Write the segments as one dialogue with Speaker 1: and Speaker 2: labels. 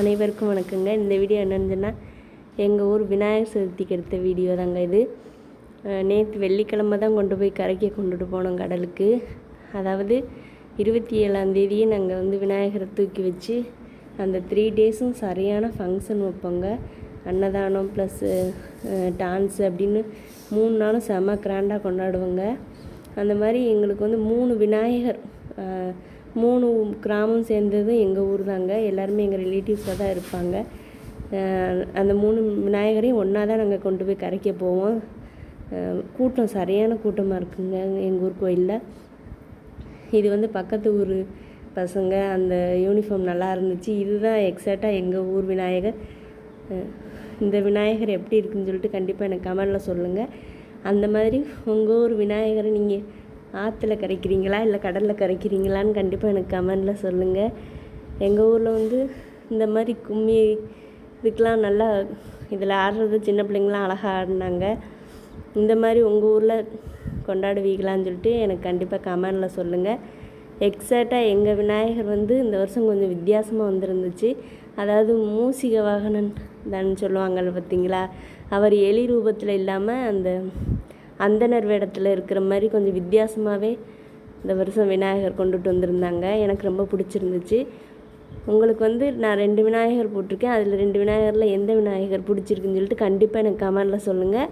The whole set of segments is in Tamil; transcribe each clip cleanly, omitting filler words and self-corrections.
Speaker 1: அனைவருக்கும் வணக்கங்க. இந்த வீடியோ என்னன்னு சொன்னால் எங்கள் ஊர் விநாயகர் சதுர்த்திக்கு எடுத்த வீடியோ தாங்க இது. நேற்று வெள்ளிக்கிழமை தான் கொண்டு போய் கரைக்க கொண்டுட்டு போனோம் கடலுக்கு. அதாவது 27ஆம் நாங்கள் விநாயகரை தூக்கி வச்சு அந்த 3 டேஸும் சரியான ஃபங்க்ஷன் வைப்போங்க. அன்னதானம் ப்ளஸ் டான்ஸு அப்படின்னு 3 நாளும் செம கிராண்டாக கொண்டாடுவோங்க. அந்த மாதிரி எங்களுக்கு 3 விநாயகர் 3 கிராமம் சேர்ந்தது எங்கள் ஊர் தாங்க. எல்லாருமே எங்கள் ரிலேட்டிவ்ஸாக தான் இருப்பாங்க. அந்த 3 விநாயகரையும் ஒன்றா தான் நாங்கள் கொண்டு போய் கரைக்க போவோம். கூட்டம் சரியான கூட்டமாக இருக்குங்க எங்கள் ஊர் கோயிலில். இது பக்கத்து ஊர் பசங்க அந்த யூனிஃபார்ம் நல்லா இருந்துச்சு. இதுதான் எக்ஸாக்டாக எங்கள் ஊர் விநாயகர். இந்த விநாயகர் எப்படி இருக்குன்னு சொல்லிட்டு கண்டிப்பாக எனக்கு கமெண்டில் சொல்லுங்கள். அந்த மாதிரி உங்கள் ஊர் விநாயகரை நீங்கள் ஆற்றுல கரைக்கிறீங்களா இல்லை கடலில் கரைக்கிறீங்களான்னு கண்டிப்பாக எனக்கு கமெண்டில் சொல்லுங்கள். எங்கள் ஊரில் இந்த மாதிரி கும்மி இதுக்கெலாம் நல்லா இதில் ஆடுறது சின்ன பிள்ளைங்களாம் அழகாக ஆடினாங்க. இந்த மாதிரி உங்கள் ஊரில் கொண்டாடுவீங்களான்னு சொல்லிட்டு எனக்கு கண்டிப்பாக கமெண்டில் சொல்லுங்கள். எக்ஸாக்டாக எங்கள் விநாயகர் இந்த வருஷம் கொஞ்சம் வித்தியாசமாக வந்துருந்துச்சு. அதாவது மூசிக வாகனன் தான் சொல்லுவாங்கள்ல பார்த்தீங்களா, அவர் எலி ரூபத்தில் இல்லாமல் அந்தனர் வேடத்தில் இருக்கிற மாதிரி கொஞ்சம் வித்தியாசமாகவே இந்த வருஷம் விநாயகர் கொண்டுட்டு வந்திருந்தாங்க. எனக்கு ரொம்ப பிடிச்சிருந்துச்சு. உங்களுக்கு நான் 2 விநாயகர் போட்டிருக்கேன். அதில் 2 விநாயகரில் எந்த விநாயகர் பிடிச்சிருக்குன்னு சொல்லிட்டு கண்டிப்பாக எனக்கு கமெண்டில் சொல்லுங்கள்.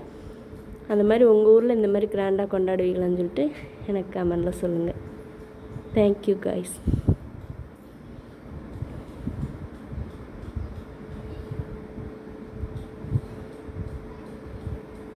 Speaker 1: அந்த மாதிரி உங்கள் ஊரில் இந்த மாதிரி கிராண்டாக கொண்டாடுவீங்களான்னு சொல்லிட்டு எனக்கு கமெண்டில் சொல்லுங்கள். Thank you guys.